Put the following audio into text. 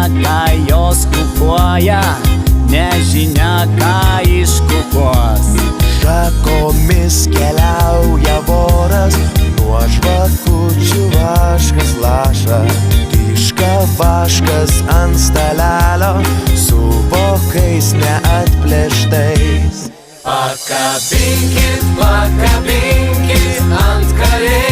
ką jos kukuoja, nežinia ką iškukuos. Šakomis keliauja voras, nuo žvakučių vaškas laša. Tyška vaškas ant stalelio, su vokais neatplėštais. Pakabinkit, pakabinkit ant kalėdų